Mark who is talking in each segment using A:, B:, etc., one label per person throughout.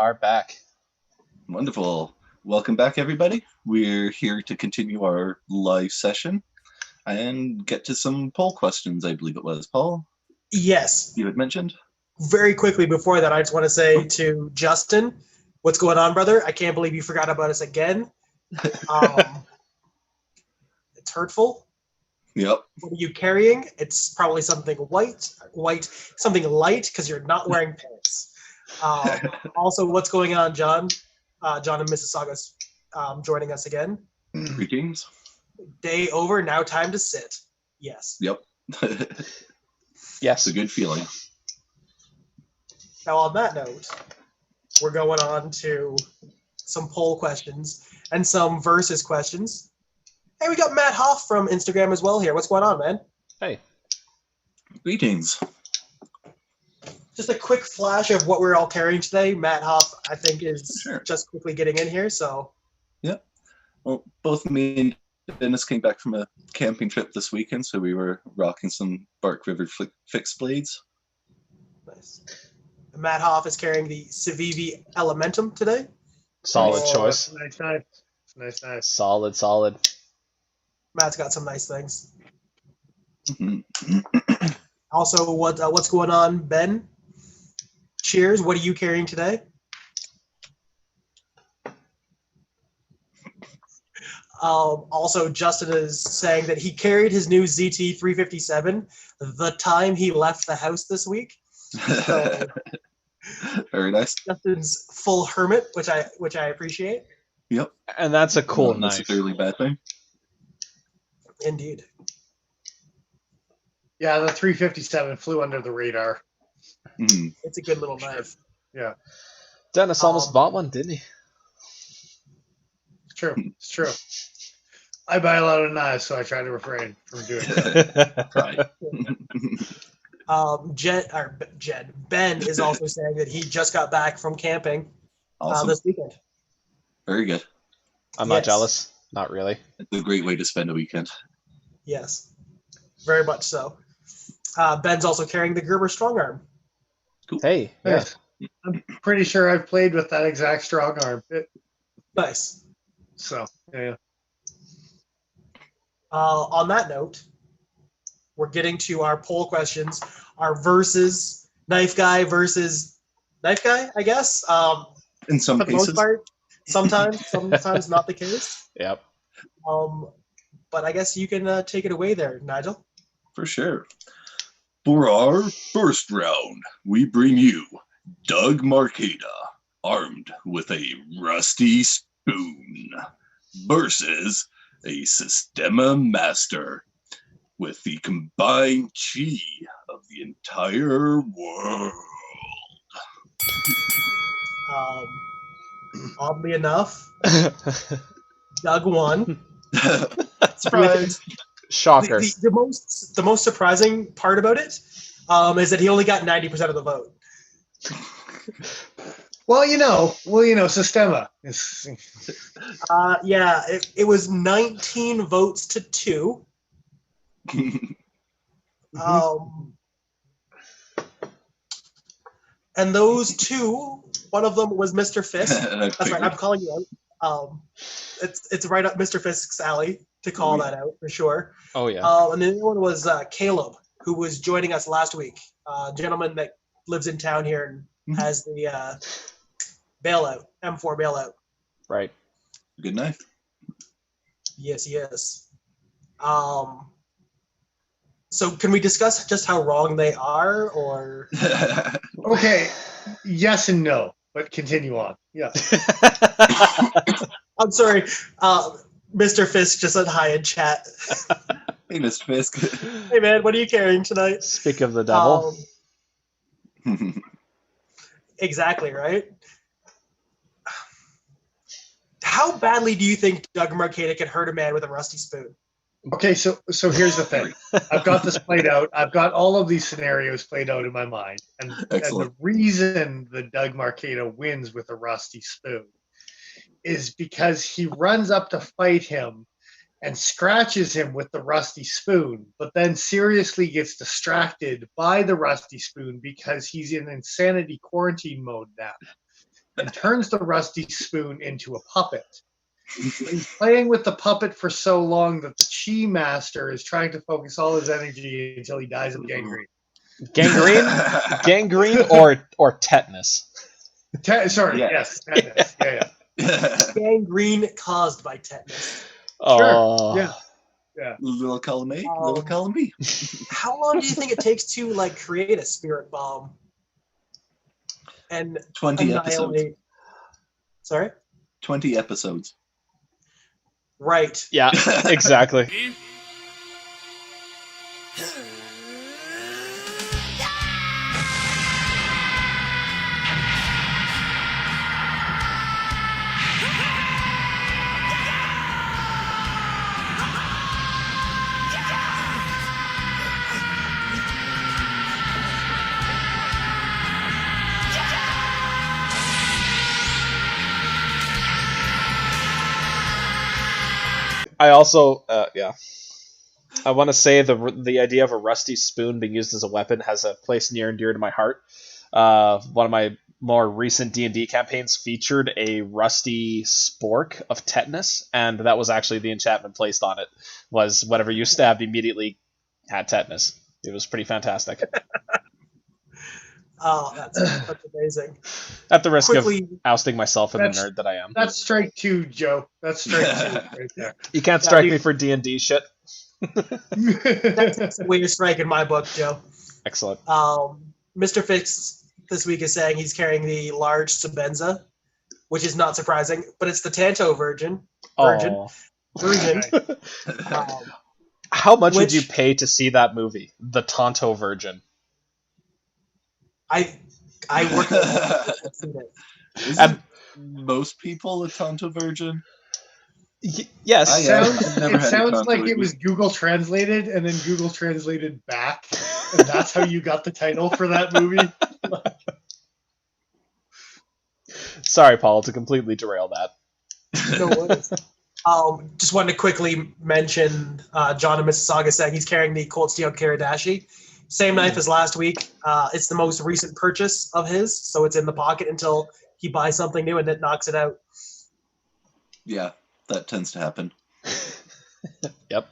A: are back.
B: Wonderful. Welcome back, everybody. We're here to continue our live session and get to some poll questions, I believe it was, Paul.
C: Yes.
B: You had mentioned?
C: Very quickly before that, I just want to say to Justin, what's going on, brother? I can't believe you forgot about us again. It's hurtful.
B: Yep.
C: What are you carrying? It's probably something something light, because you're not wearing pants. Also, what's going on, John? John in Mississauga's joining us again.
B: Greetings.
C: Day over, now time to sit. Yes.
B: Yep.
A: Yes.
B: It's a good feeling.
C: Now, on that note, we're going on to some poll questions and some versus questions. Hey, we got Matt Hoff from Instagram as well here. What's going on, man?
A: Hey.
B: Greetings.
C: Just a quick flash of what we're all carrying today. Matt Hoff, I think, is just quickly getting in here, so.
B: Yeah. Well, both me and Dennis came back from a camping trip this weekend, so we were rocking some Bark River fixed blades.
C: Nice. Matt Hoff is carrying the Civivi Elementum today.
A: Solid choice.
D: Nice.
A: Solid.
C: Matt's got some nice things.
B: Mm-hmm.
C: Also, what's going on, Ben? Cheers. What are you carrying today? Also, Justin is saying that he carried his new ZT 357 the time he left the house this week. So,
B: very nice.
C: Justin's full hermit, which I appreciate.
B: Yep.
A: And that's a cool
B: Not
A: knife.
B: necessarily a bad thing.
C: Indeed.
D: Yeah, the 357 flew under the radar.
B: Mm-hmm.
C: It's a good little knife.
D: Yeah.
A: Dennis almost bought one, didn't he?
D: It's true. I buy a lot of knives, so I try to refrain from doing that.
B: Right.
C: Ben is also saying that he just got back from camping
B: Awesome.
C: this weekend.
B: Very good.
A: I'm not jealous. Not really.
B: It's a great way to spend a weekend.
C: Yes, very much so. Ben's also carrying the Gerber strong arm.
B: Cool.
A: Hey, yeah.
D: I'm pretty sure I've played with that exact strong arm.
C: Nice.
D: So, yeah.
C: On that note, we're getting to our poll questions. Our versus knife guy versus knife guy, I guess.
B: In some
C: for the
B: cases.
C: most part. Sometimes not the case.
A: Yep.
C: But I guess you can take it away there, Nigel.
B: For sure. For our first round, we bring you Doug Marcaida, armed with a rusty spoon, versus a Sistema Master with the combined chi of the entire world.
C: Oddly enough, Doug won.
B: Surprise!
A: Shocker.
C: The most surprising part about it is that he only got 90% of the vote.
D: Well, Sistema.
C: Yeah, it was 19 votes to 2. And those two, one of them was Mr. Fisk. That's right, I'm calling you out. It's right up Mr. Fisk's alley to call that out for sure.
A: Oh, yeah.
C: And the other one was Caleb, who was joining us last week. A gentleman that lives in town here and has the bailout, M4 bailout.
A: Right.
B: Good knife.
C: Yes. So can we discuss just how wrong they are, or?
D: Okay, yes and no, but continue on. Yeah.
C: I'm sorry, Mr. Fisk just said hi in chat.
B: Hey, Mr. Fisk.
C: Hey, man, what are you carrying tonight?
A: Speak of the devil.
C: Exactly, right? How badly do you think Doug Marcaida can hurt a man with a rusty spoon?
D: Okay, so here's the thing. I've got this played out. I've got all of these scenarios played out in my mind. And the reason the Doug Marcaida wins with a rusty spoon is because he runs up to fight him and scratches him with the rusty spoon, but then seriously gets distracted by the rusty spoon because he's in insanity quarantine mode now. and turns the rusty spoon into a puppet. He's playing with the puppet for so long that the Chi Master is trying to focus all his energy until he dies of gangrene.
A: Gangrene or tetanus?
D: Yes, tetanus. Yeah.
C: Gangrene caused by tetanus.
A: Oh.
D: Sure. Yeah.
B: Little column A, little column B.
C: How long do you think it takes to create a spirit bomb and
B: 20 episodes.
C: annihilate? Sorry?
B: 20 episodes.
C: Right.
A: Yeah, exactly. I also, I want to say the idea of a rusty spoon being used as a weapon has a place near and dear to my heart. One of my more recent D&D campaigns featured a rusty spork of tetanus, and that was actually the enchantment placed on it, was whatever you stabbed immediately had tetanus. It was pretty fantastic.
C: Oh, that's amazing.
A: At the risk of ousting myself and the nerd that I am.
D: That's strike 2, Joe. That's strike 2 right there.
A: You can't strike me for D&D shit.
C: That's the way to strike in my book, Joe.
A: Excellent.
C: Mr. Fix this week is saying he's carrying the large Sabenza, which is not surprising, but it's the Tanto Virgin.
A: Oh. How much would you pay to see that movie, The Tonto Virgin?
C: I work at
B: Isn't most people a Tonto Virgin?
A: Yes.
D: It sounds like it was Google translated and then Google translated back, and that's how you got the title for that movie.
A: Sorry, Paul, to completely derail that.
C: No worries. Just wanted to quickly mention John in Mississauga saying he's carrying the Cold Steel Kiradashi. Same knife as last week. It's the most recent purchase of his, so it's in the pocket until he buys something new and it knocks it out.
B: Yeah, that tends to happen.
A: Yep.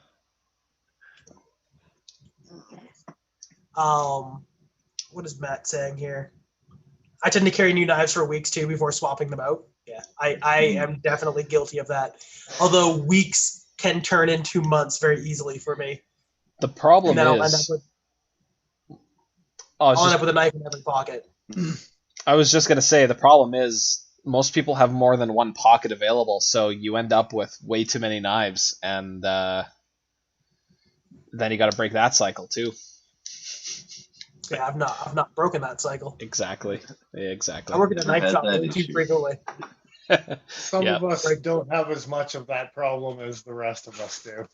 C: What is Matt saying here? I tend to carry new knives for weeks too before swapping them out. Yeah, I am definitely guilty of that. Although weeks can turn into months very easily for me.
A: The problem
C: and then
A: is...
C: I'll end up with a knife in every pocket.
A: I was just going to say, the problem is most people have more than one pocket available, so you end up with way too many knives, and then you got to break that cycle too.
C: Yeah, I've not broken that cycle.
A: Exactly. I
C: work at a knife shop way too frequently.
D: Some of us don't have as much of that problem as the rest of us do.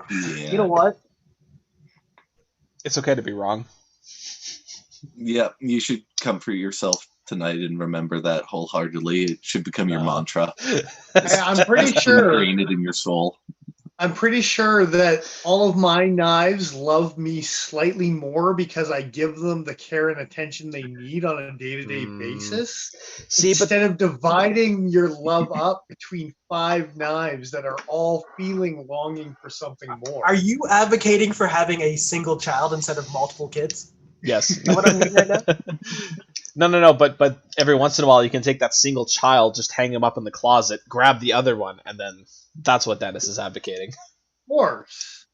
B: Yeah.
C: You know what?
A: It's okay to be wrong.
B: Yeah, you should comfort yourself tonight and remember that wholeheartedly. It should become your mantra.
D: I'm pretty sure
B: ingrain it in your soul.
D: I'm pretty sure that all of my knives love me slightly more because I give them the care and attention they need on a day-to-day basis. Instead of dividing your love up between 5 knives that are all feeling longing for something more.
C: Are you advocating for having a single child instead of multiple kids?
A: Yes.
C: Is that what I'm doing right now?
A: No, but every once in a while you can take that single child, just hang him up in the closet, grab the other one, and then that's what Dennis is advocating.
D: Of course.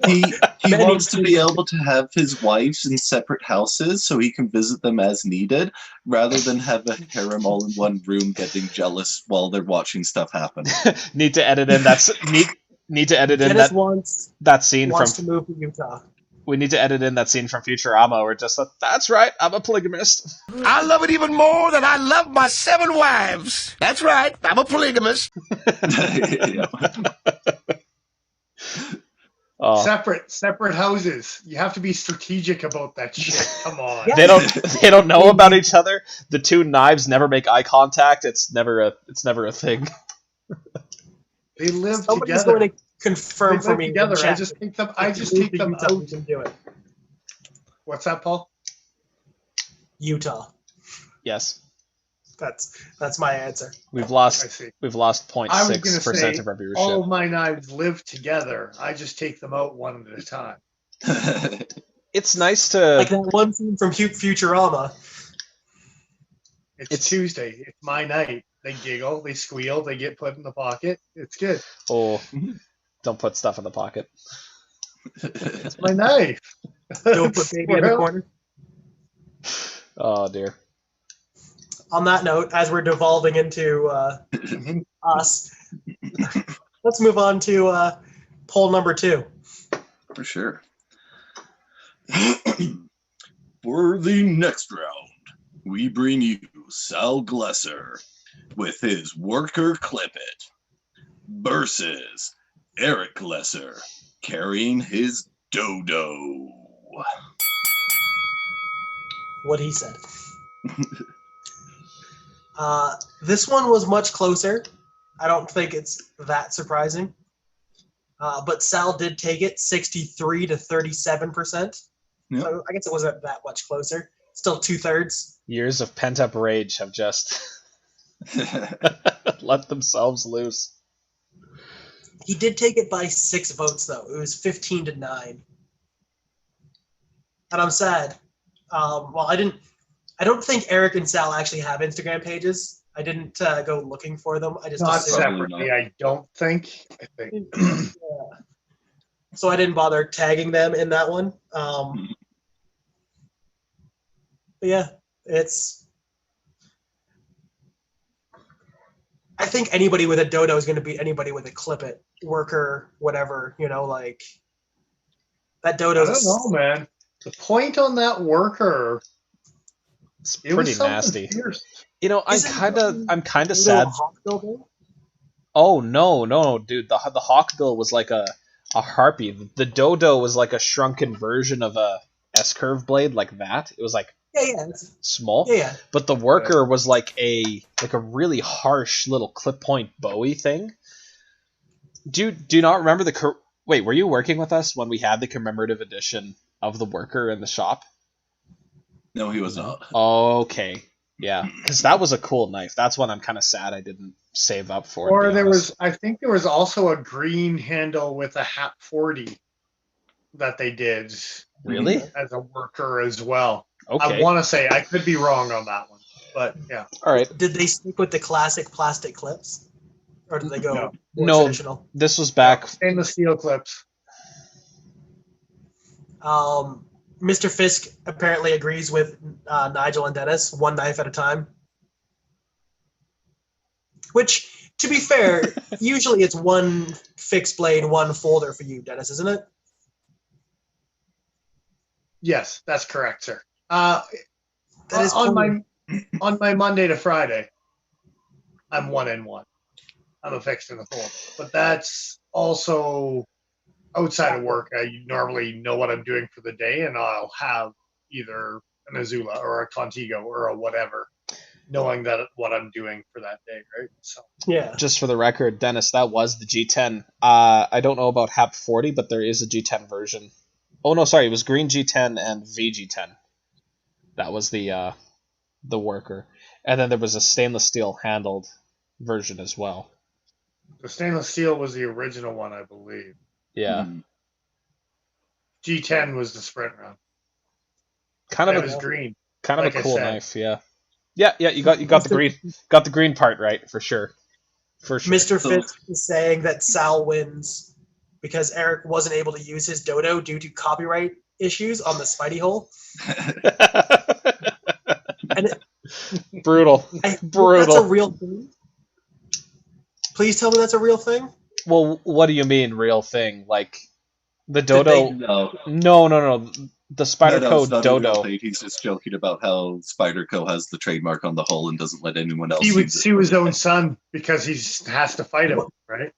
B: He wants to be able to have his wives in separate houses so he can visit them as needed, rather than have a harem all in one room getting jealous while they're watching stuff happen.
A: Need to edit in that scene
C: wants to move to Utah.
A: We need to edit in that scene from Futurama where just that's right, I'm a polygamist.
E: I love it even more than I love my 7 wives. That's right, I'm a polygamist.
D: Separate houses. You have to be strategic about that shit. Come on.
A: They don't know about each other. The 2 knives never make eye contact. It's never a thing.
D: They live
C: Somebody's
D: together.
C: going to confirm for me
D: together. I just take them out.
C: Do it.
D: What's that, Paul?
C: Utah.
A: Yes.
C: That's my answer.
A: We've
D: I
A: lost
D: see.
A: 0.6% of our viewership.
D: All of my knives live together. I just take them out one at a time.
A: It's nice to
C: Like that one scene from Futurama.
D: It's Tuesday. It's my night. They giggle, they squeal, they get put in the pocket. It's good.
A: Oh, don't put stuff in the pocket.
D: It's my knife.
C: Don't put baby in the corner.
A: Oh dear.
C: On that note, as we're devolving into us, let's move on to poll number 2.
B: For sure. For the next round, we bring you Ecell Glosser with his Worker Clip It versus Eric Glosser carrying his Dodo.
C: What he said. This one was much closer. I don't think it's that surprising. But Sal did take it 63 to 37%. Yep. So I guess it wasn't that much closer. Still 2/3.
A: Years of pent-up rage have just let themselves loose.
C: He did take it by 6 votes, though. It was 15 to 9. And I'm sad. Well, I don't think Eric and Sal actually have Instagram pages. I didn't go looking for them. I just
D: not separately. I don't think. I think.
C: Yeah. So I didn't bother tagging them in that one. But yeah, I think anybody with a Dodo is going to beat anybody with a Clip It Worker, whatever. Like that Dodo.
D: I don't know, man. The point on that Worker.
A: It's pretty nasty.
D: Fierce.
A: I'm kind of sad. Oh no, dude! The Hawkbill was like a harpy. The Dodo was like a shrunken version of a S-curve blade, like that. It was like small.
C: Yeah.
A: But the Worker was like a really harsh little clip point Bowie thing. Do you not remember the? Wait, were you working with us when we had the commemorative edition of the Worker in the shop?
B: No, he was not.
A: Okay. Yeah, because that was a cool knife. That's one I'm kind of sad I didn't save up for.
D: Or I think there was also a green handle with a HAP 40 that they did.
A: Really?
D: As a Worker as well.
A: Okay.
D: I want to say, I could be wrong on that one, but yeah.
A: All right.
C: Did they stick with the classic plastic clips? Or did they go
A: more
C: traditional?
A: This was back...
D: Stainless steel clips.
C: Mr. Fisk apparently agrees with Nigel and Dennis, one knife at a time. Which, to be fair, usually it's one fixed blade, one folder for you, Dennis, isn't it?
D: Yes, that's correct, sir.
C: That is
D: on my Monday to Friday, I'm 1 and 1. I'm a fixed and a fold. But that's also... outside of work, I normally know what I'm doing for the day, and I'll have either an Azula or a Contigo or a whatever, knowing that what I'm doing for that day, right? So
C: yeah.
A: Just for the record, Dennis, that was the G10. I don't know about HAP 40, but there is a G10 version. Oh no, sorry, it was green G10 and VG10. That was the Worker, and then there was a stainless steel handled version as well.
D: The stainless steel was the original one, I believe.
A: Yeah.
D: G10 was the sprint round.
A: It
D: was green.
A: Kind of like a cool knife, yeah. Yeah, you got the green part right for sure. For sure.
C: Mr. Fisk is saying that Sal wins because Eric wasn't able to use his Dodo due to copyright issues on the Spidey hole.
A: Brutal. Brutal.
C: That's a real thing. Please tell me that's a real thing.
A: Well, what do you mean, real thing? Like the Dodo?
B: No.
A: The Spyderco Dodo.
B: He's just joking about how Spyderco has the trademark on the hull and doesn't let anyone else.
D: He would sue his own son because he has to fight him, right?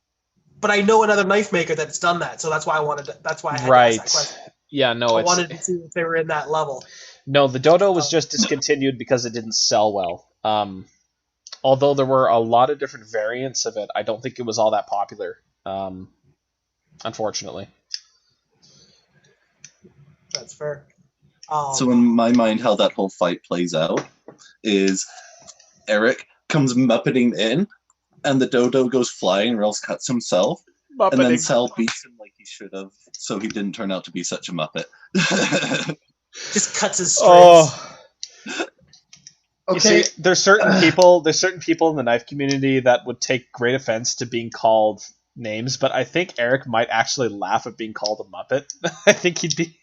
C: But I know another knife maker that's done that, so that's why I wanted to, that's why I had
A: right.
C: to ask that question.
A: Yeah, no,
C: I wanted to see if they were in that level.
A: No, the Dodo was just discontinued because it didn't sell well. Although there were a lot of different variants of it, I don't think it was all that popular. Unfortunately.
C: That's fair.
B: So in my mind, how that whole fight plays out is Eric comes muppeting in, and the dodo goes flying and Rails cuts himself. And then Sal beats him like he should have, so he didn't turn out to be such a muppet.
C: Just cuts his strings.
A: Okay. You see, there's certain people in the knife community that would take great offense to being called names, but I think Eric might actually laugh at being called a muppet. I think he'd be.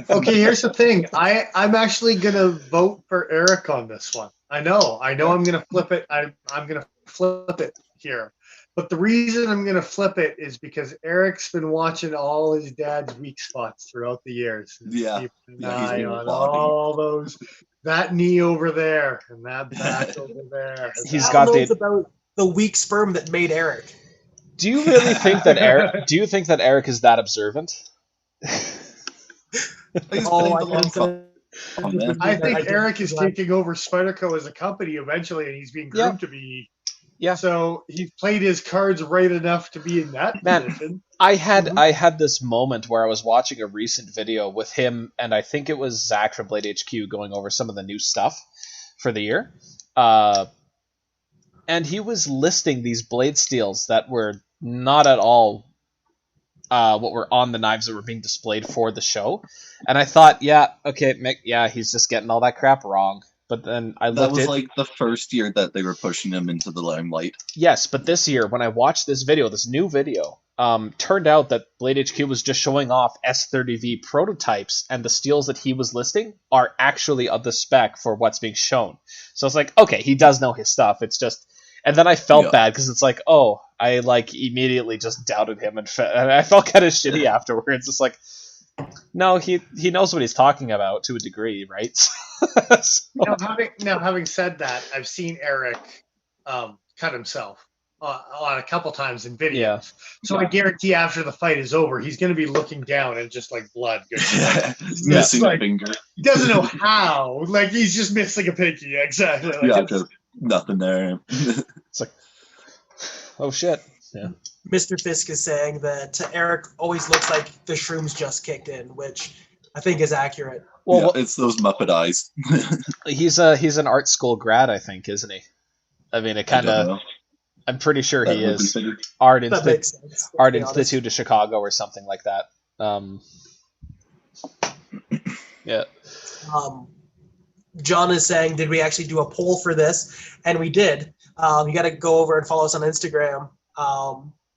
D: Okay, here's the thing. I'm actually gonna vote for Eric on this one. I know I'm gonna flip it. I'm gonna flip it here. But the reason I'm going to flip it is because Eric's been watching all his dad's weak spots throughout the years.
B: Yeah.
D: Keeping an eye on all those, that knee over there and that back over there.
A: He's got
C: about the weak sperm that made Eric.
A: Do you really think that Eric? Do you think that Eric is that observant?
D: I think Eric is taking over Spyderco as a company eventually, and he's being groomed to be.
A: Yeah.
D: So he played his cards right enough to be in that position.
A: I had this moment where I was watching a recent video with him, and I think it was Zach from Blade HQ going over some of the new stuff for the year. And he was listing these blade steels that were not at all what were on the knives that were being displayed for the show. And I thought, Mick, he's just getting all that crap wrong. But then I looked at... That
B: was like the first year that they were pushing him into the limelight.
A: Yes, but this year, when I watched this new video, turned out that Blade HQ was just showing off S30V prototypes, and the steels that he was listing are actually of the spec for what's being shown. So it's like, okay, he does know his stuff. It's just... And then I felt bad, because it's like, I immediately just doubted him, and I felt kind of shitty afterwards. It's like... No, he knows what he's talking about to a degree, right?
D: Now, having said that, I've seen Eric cut himself on a couple times in videos. Yeah. So I guarantee after the fight is over, he's going to be looking down and just blood goes
B: missing a finger.
D: He doesn't know how. He's just missing a pinky. Exactly.
B: Just nothing there.
A: It's like, oh shit. Yeah.
C: Mr. Fisk is saying that Eric always looks like the shrooms just kicked in, which I think is accurate.
B: Well, it's those Muppet eyes.
A: He's an art school grad, I think, isn't he? I mean, it kind of. I'm pretty sure he is. Art Institute of Chicago or something like that. Yeah.
C: John is saying, did we actually do a poll for this? And we did. You got to go over and follow us on Instagram.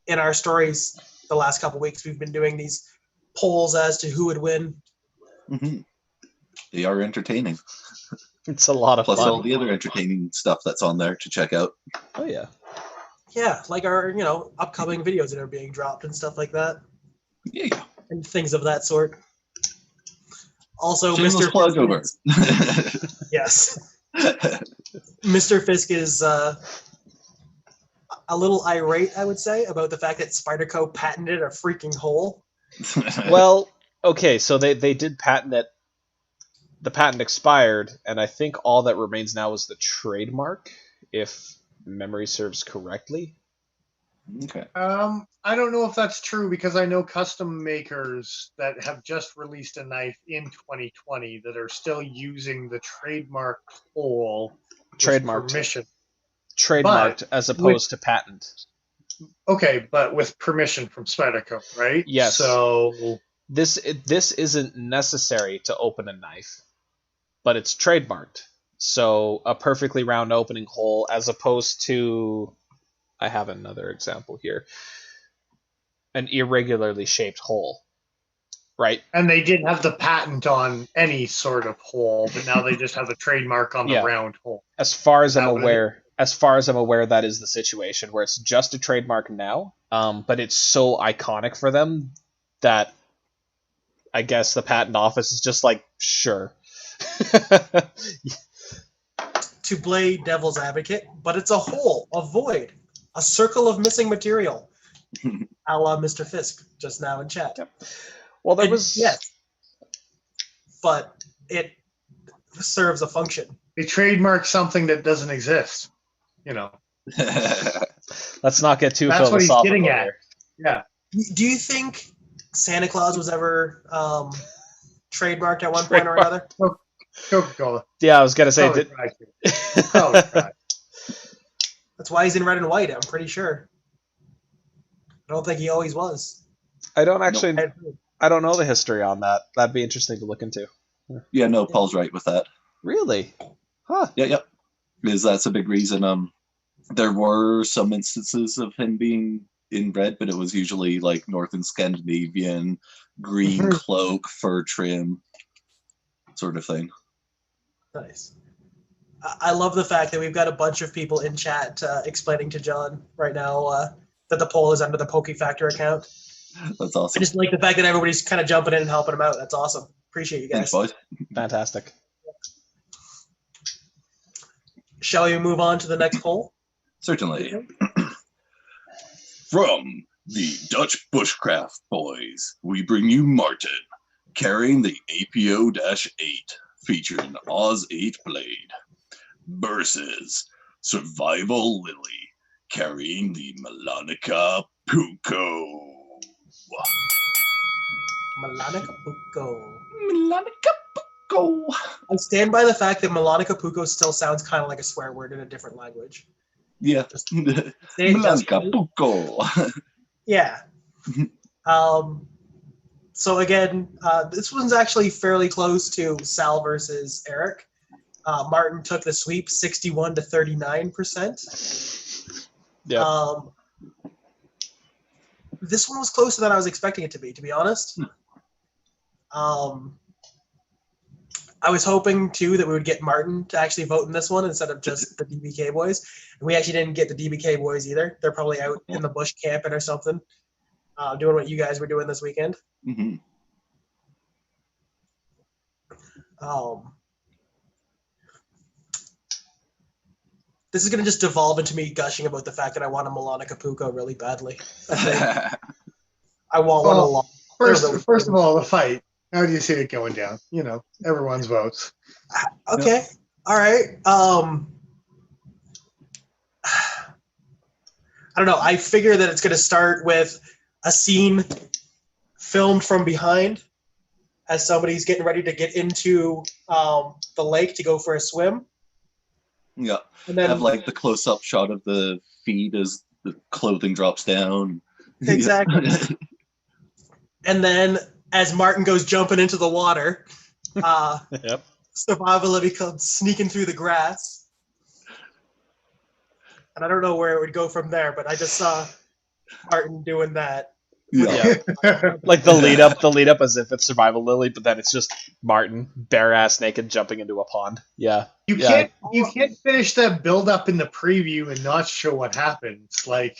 C: In our stories the last couple weeks, we've been doing these polls as to who would win.
B: Mm-hmm. They are entertaining.
A: It's a lot of
B: fun.
A: Plus
B: all the other entertaining stuff that's on there to check out.
A: Oh, yeah.
C: Yeah, like our, upcoming videos that are being dropped and stuff like that.
B: Yeah.
C: And things of that sort. Also,
B: Shameless
C: Mr.
B: plug over.
C: Yes. Mr. Fisk is... a little irate, I would say, about the fact that Spyderco patented a freaking hole.
A: Well, okay, so they did patent it. The patent expired, and I think all that remains now is the trademark, if memory serves correctly.
B: Okay.
D: I don't know if that's true, because I know custom makers that have just released a knife in 2020 that are still using the trademarked hole
A: trademarked
D: permission.
A: Trademarked as opposed to patent.
D: Okay, but with permission from Spyderco, right?
A: Yes.
D: So
A: this isn't necessary to open a knife, but it's trademarked. So a perfectly round opening hole, as opposed to, I have another example here, an irregularly shaped hole, right?
D: And they didn't have the patent on any sort of hole, but now they just have a trademark on the round hole.
A: As far as I'm aware. As far as I'm aware, that is the situation where it's just a trademark now, but it's so iconic for them that I guess the patent office is just like, sure.
C: To play devil's advocate, but it's a hole, a void, a circle of missing material, a la Mr. Fisk just now in chat.
A: Yep. Well, there was...
C: Yes, but it serves a function.
D: They trademark something that doesn't exist.
A: Let's not get too philosophical.
D: That's what he's getting at.
A: Here.
D: Yeah.
C: Do you think Santa Claus was ever trademarked at one point or another?
D: Coca-Cola.
A: Yeah, I was gonna say.
C: That's why he's in red and white, I'm pretty sure. I don't think he always was.
A: I don't know the history on that. That'd be interesting to look into.
B: Yeah, no, Paul's right with that.
A: Really? Huh.
B: Yeah. Because that's a big reason. There were some instances of him being in red, but it was usually like Northern Scandinavian, green cloak, fur trim, sort of thing.
C: Nice. I love the fact that we've got a bunch of people in chat explaining to John right now that the poll is under the Pokey Factor account.
B: That's awesome.
C: I just like the fact that everybody's kind of jumping in and helping him out. That's awesome. Appreciate you guys.
B: Thanks, boys.
A: Fantastic.
C: Shall we move on to the next poll?
B: Certainly. From the Dutch Bushcraft Boys, we bring you Martin, carrying the APO-8, featuring Oz 8 Blade, versus Survival Lily, carrying the Melanica Puko.
C: Melanica Puko.
B: Melanica Puko.
C: I stand by the fact that Melanica Puko still sounds kind of like a swear word in a different language.
B: Yeah. Melanica Puko.
C: Yeah. So again, this one's actually fairly close to Sal versus Eric. Martin took the sweep, 61 to 39%.
A: Yeah.
C: This one was closer than I was expecting it to be honest. I was hoping too that we would get Martin to actually vote in this one instead of just the DBK boys. And we actually didn't get the DBK boys either. They're probably out in the bush camping or something, doing what you guys were doing this weekend.
B: Mm-hmm.
C: This is going to just devolve into me gushing about the fact that I want a Melanica Puko really badly. I want one a lot.
D: First of all, the fight. How do you see it going down? You know, everyone's votes.
C: Okay. All right. I don't know. I figure that it's going to start with a scene filmed from behind as somebody's getting ready to get into the lake to go for a swim.
B: Yeah.
C: And then
B: have like the close-up shot of the feet as the clothing drops down.
C: Exactly. And then as Martin goes jumping into the water,
A: Yep.
C: Survivability comes sneaking through the grass. And I don't know where it would go from there, but I just saw Martin doing that.
B: Yeah.
A: Like the lead up as if it's Survival Lily, but then it's just Martin, bare ass naked, jumping into a pond. Yeah.
D: You can't finish that build up in the preview and not show what happens. Like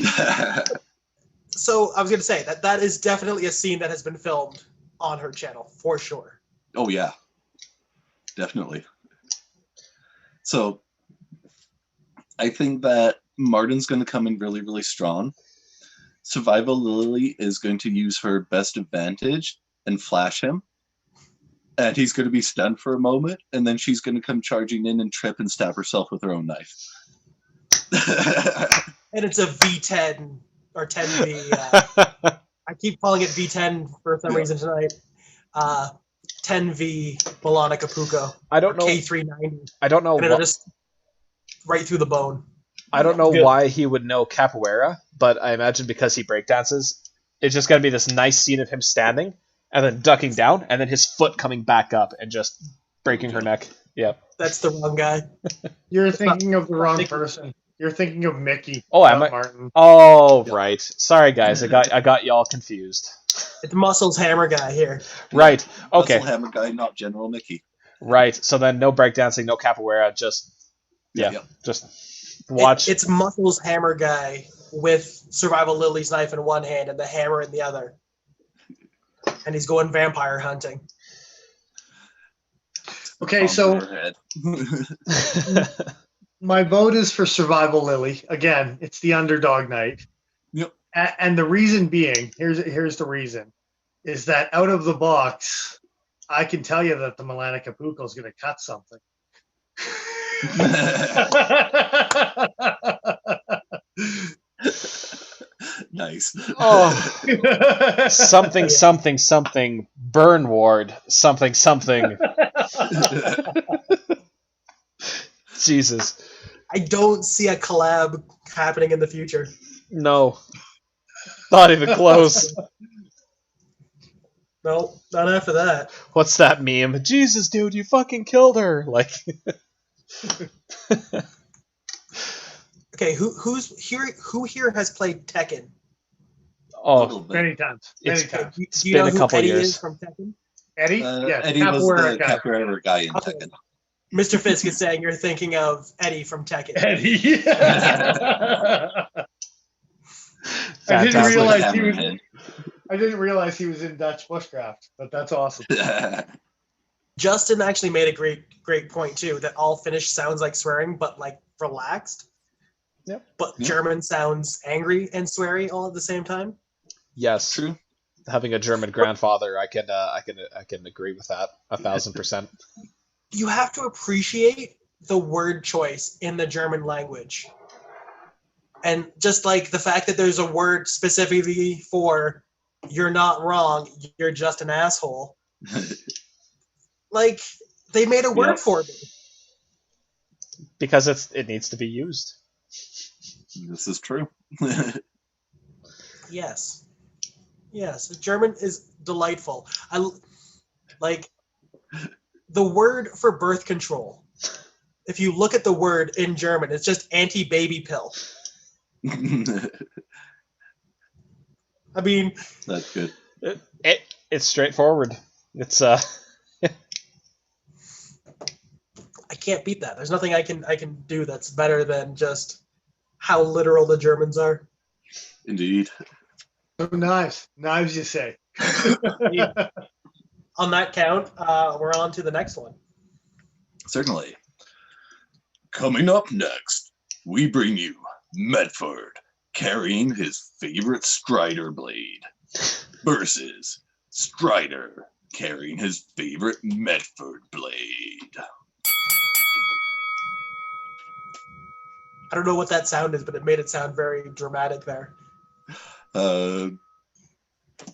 C: So I was gonna say that is definitely a scene that has been filmed on her channel for sure.
B: Oh yeah. Definitely. So I think that Martin's gonna come in really, really strong. Survival Lily is going to use her best advantage and flash him. And he's going to be stunned for a moment, and then she's going to come charging in and trip and stab herself with her own knife.
C: And it's a V10 or 10V. I keep calling it V10 for some reason tonight. 10V Melanica Puko.
A: I don't know.
C: K390.
A: I don't know.
C: And it'll just right through the bone.
A: I don't know why he would know capoeira, but I imagine because he breakdances, it's just going to be this nice scene of him standing and then ducking down and then his foot coming back up and just breaking her neck. Yeah.
C: That's the wrong guy.
D: You're thinking of the wrong person. You're thinking of Mickey.
A: Oh, am I?
D: Martin.
A: Oh, right. Sorry, guys. I got y'all confused.
C: It's Muscles Hammer guy here.
A: Right. Okay.
B: Muscle Hammer guy, not General Mickey.
A: Right. So then no breakdancing, no capoeira, just just watch.
C: It's Muscles Hammer guy with Survival Lily's knife in one hand and the hammer in the other. And he's going vampire hunting.
D: Okay, so my vote is for Survival Lily. Again, it's the underdog night.
B: Yep.
D: And the reason being, here's the reason, is that out of the box, I can tell you that the Melanica Puko is going to cut something.
B: Nice.
A: Oh, something, burn ward, something. Jesus.
C: I don't see a collab happening in the future.
A: No. Not even close.
C: No, not after that.
A: What's that meme? Jesus, dude, you fucking killed her. Like,
C: Okay, who here has played Tekken?
A: oh,
D: Many times. Many
A: It's-
D: times.
A: it's
C: Do you know
A: been a
C: who
A: couple
C: Eddie
A: years.
C: is from Tekken?
D: Eddie? Yes.
B: Eddie was
D: capoeira
B: the
D: guy.
B: capoeira guy in
C: Okay.
B: Tekken.
C: Mr. Fisk is saying you're thinking of Eddie from Tekken.
D: Eddie. I didn't
A: fantastic.
D: realize he was.
B: Hammerhead.
D: I didn't realize he was in Dutch bushcraft, but that's awesome.
C: Justin actually made a great point too, that all Finnish sounds like swearing, but like relaxed.
A: Yep.
C: But
B: Yep.
C: German sounds angry and sweary all at the same time.
A: Yes.
B: True.
A: Having a German grandfather, I can agree with that 1,000%.
C: You have to appreciate the word choice in the German language. And just like the fact that there's a word specifically for you're not wrong, you're just an asshole. Like, they made a word
B: Yep.
C: for me.
A: Because it needs to be used.
B: This is true.
C: Yes. Yes, German is delightful. I like the word for birth control. If you look at the word in German, it's just anti-baby pill. I mean,
B: That's good.
A: It's straightforward. It's
C: I can't beat that. There's nothing I can do that's better than just how literal the Germans are.
B: Indeed.
D: So knives, you say?
C: On that count, we're on to the next one.
B: Certainly. Coming up next, we bring you Medford carrying his favorite Strider blade versus Strider carrying his favorite Medford blade.
C: I don't know what that sound is, but it made it sound very dramatic there.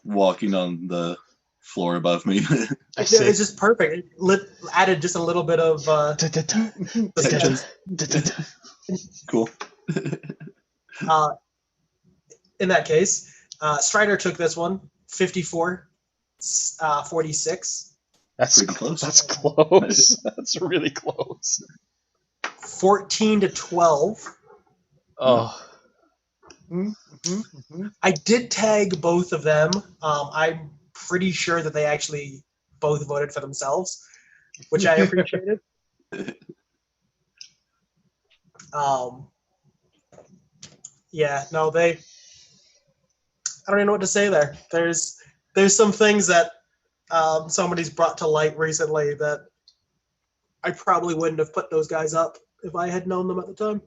B: Walking on the floor above me.
A: I see.
C: It's just perfect. It added just a little bit of
B: Tension. Cool.
C: in that case, Strider took this one 54-46.
A: That's
B: Pretty close.
A: That's close. That's really close.
C: 14-12.
A: Oh,
C: I did tag both of them. I'm pretty sure that they actually both voted for themselves, which I appreciated. Yeah, no, I don't even know what to say there. There's some things that somebody's brought to light recently that I probably wouldn't have put those guys up if I had known them at the time.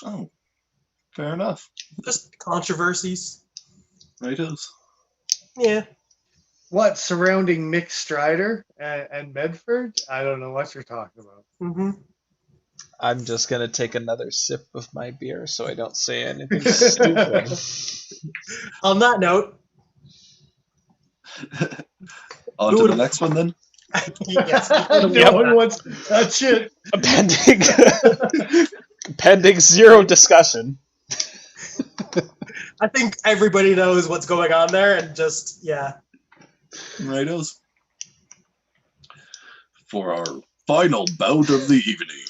B: Oh, fair enough.
C: Just controversies.
B: Rightos.
C: Yeah.
D: What, surrounding Mick Strider and Medford? I don't know what you're talking about.
C: Mm-hmm.
A: I'm just gonna take another sip of my beer so I don't say anything stupid.
C: On that note,
B: On
C: Who
B: to the
C: would've-
B: next one then.
C: yes,
D: No one wants that shit.
A: Pending zero discussion.
C: I think everybody knows what's going on there, and just
B: Rightos. For our final bout of the evening,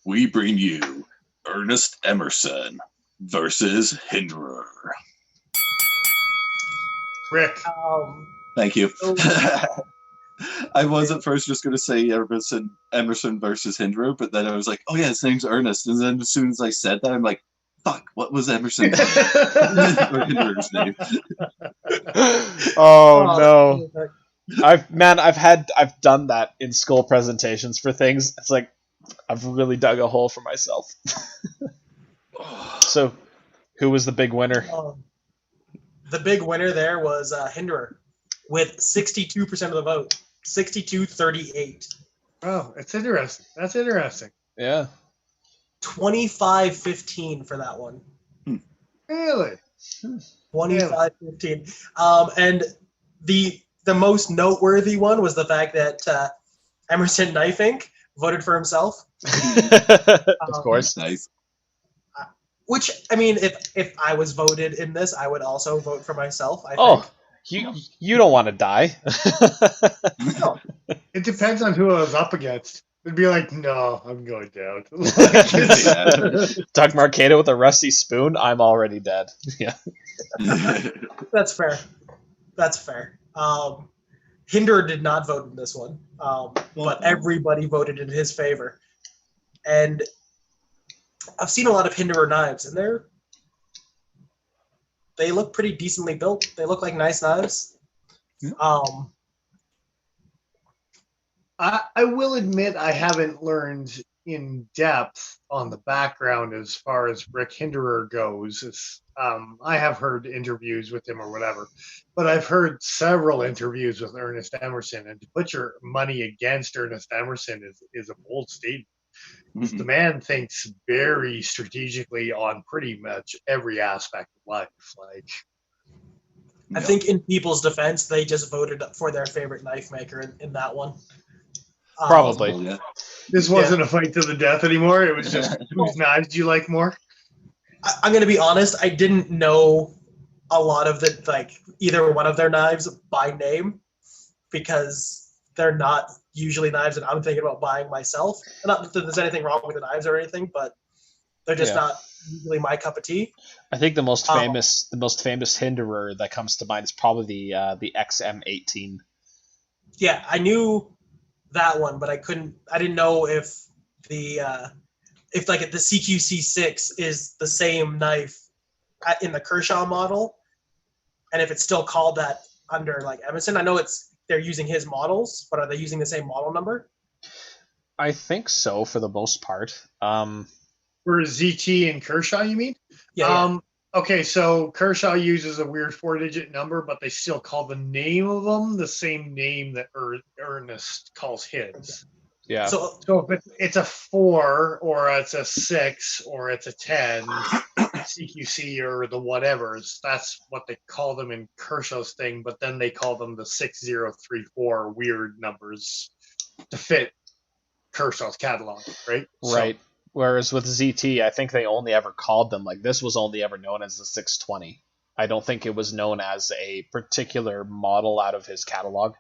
B: we bring you Ernest Emerson versus Hinderer.
D: Rick.
B: Thank you. I was at first just going to say Emerson versus Hinderer, but then I was like, oh yeah, his name's Ernest. And then as soon as I said that, I'm like, fuck, what was Emerson's name? Or Hinderer's name?
A: Oh no. I've done that in school presentations for things. It's like I've really dug a hole for myself. So, who was the big winner?
C: The big winner there was Hinderer with 62% of the vote. 62-38.
D: Oh, it's interesting. That's interesting.
A: Yeah.
C: 25-15 for that one.
D: Really?
C: 25-15. And the most noteworthy one was the fact that Emerson Knife Inc. voted for himself.
A: Of course.
B: Nice.
C: Which, I mean, if I was voted in this, I would also vote for myself, I
A: Oh,
C: think.
A: you don't want to die.
C: No.
D: It depends on who I was up against. It'd be like, no, I'm going down.
A: Doug Marcaida with a rusty spoon. I'm already dead. Yeah.
C: That's fair. That's fair. Hinderer did not vote in this one, but everybody voted in his favor. And I've seen a lot of Hinderer knives, and they look pretty decently built. They look like nice knives.
D: I will admit I haven't learned in depth on the background as far as Rick Hinderer goes. I have heard interviews with him or whatever, but I've heard several interviews with Ernest Emerson, and to put your money against Ernest Emerson is a bold statement. Mm-hmm. The man thinks very strategically on pretty much every aspect of life. Like,
C: I think in people's defense, they just voted for their favorite knife maker in that one.
A: Probably.
B: Yeah.
D: This wasn't a fight to the death anymore. It was just whose knives do you like more?
C: I'm going to be honest. I didn't know a lot of either one of their knives by name because they're not usually knives that I'm thinking about buying myself. Not that there's anything wrong with the knives or anything, but they're just not usually my cup of tea.
A: I think the most famous Hinderer that comes to mind is probably the XM18.
C: Yeah, I knew that one, but I didn't know if the CQC6 is the same knife in the Kershaw model, and if it's still called that under like Emerson. I know they're using his models, but are they using the same model number?
A: I think so for the most part.
D: For ZT and Kershaw, you mean?
C: Yeah.
D: Okay, so Kershaw uses a weird 4-digit number, but they still call the name of them the same name that Ernest calls his.
A: Yeah.
C: So
D: if it's a 4 or it's a 6 or it's a 10, CQC or the whatevers, that's what they call them in Kershaw's thing, but then they call them the 6034 weird numbers to fit Kershaw's catalog, right?
A: Right. So, whereas with ZT, I think they only ever called them, like, this was only ever known as the 620. I don't think it was known as a particular model out of his catalog.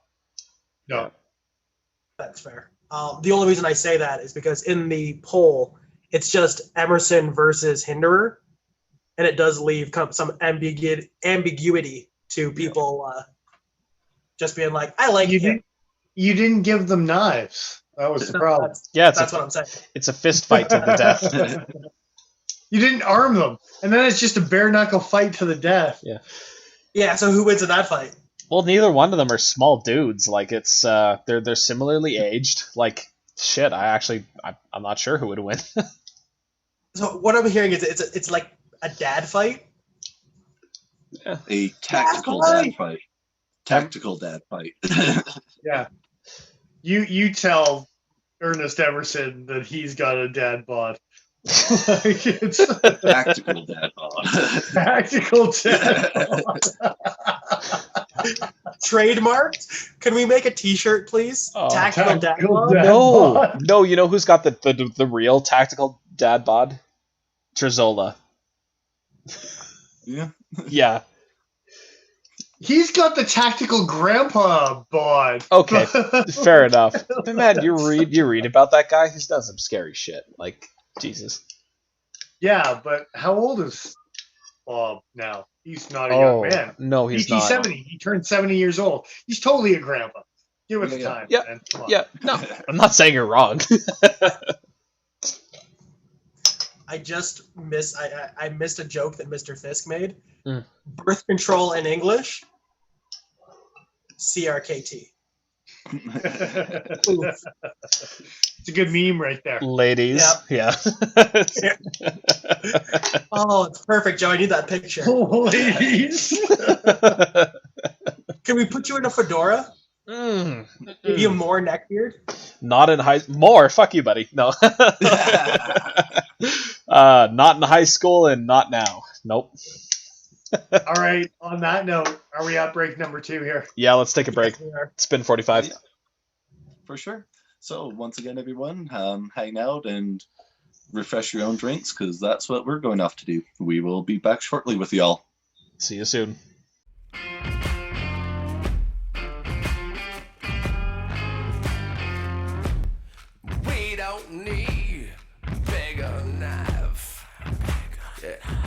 D: No. Yeah.
C: That's fair. The only reason I say that is because in the poll, it's just Emerson versus Hinderer, and it does leave some ambiguity to people just being like, I like him.
D: You didn't give them knives. That was the problem.
C: That's what I'm saying.
A: It's a fist fight to the death.
D: You didn't arm them, and then it's just a bare knuckle fight to the death.
A: Yeah.
C: Yeah. So who wins in that fight?
A: Well, neither one of them are small dudes. Like it's they're similarly aged. Like shit. I'm not sure who would win.
C: So what I'm hearing is it's like a dad fight.
A: Yeah.
B: A tactical dad fight. Tactical dad fight.
D: Yeah. You tell Ernest Emerson that he's got a dad bod.
B: Like it's tactical dad bod.
D: Tactical dad bod.
C: Trademarked? Can we make a T-shirt, please? Tactical dad bod?
A: No. You know who's got the real tactical dad bod? Trezola.
B: Yeah.
A: Yeah.
D: He's got the tactical grandpa bod.
A: Okay, fair enough. But man, you read about that guy. He's done some scary shit. Like Jesus.
D: Yeah, but how old is Bob now? He's not a young man.
A: No, he's not.
D: 70. He turned 70 years old. He's totally a grandpa. Give it time.
A: Yeah.
D: Man. Come on.
A: Yeah. No, I'm not saying you're wrong.
C: I missed a joke that Mr. Fisk made. Birth control in English. CRKT.
D: It's a good meme right there.
A: Ladies.
C: Yep.
A: Yeah.
C: Oh, it's perfect, Joe. I need that picture.
D: Ladies.
C: Can we put you in a fedora? Give you more neck beard?
A: Not in more. Fuck you, buddy. No. Not in high school and not now. Nope.
D: All right. On that note, are we at break number 2 here?
A: Yeah, let's take a break.
C: Yes, we are.
A: It's been 45.
B: Yeah, for sure. So once again, everyone, hang out and refresh your own drinks, because that's what we're going off to do. We will be back shortly with y'all.
A: See you soon.
E: We don't need bigger knife. Yeah.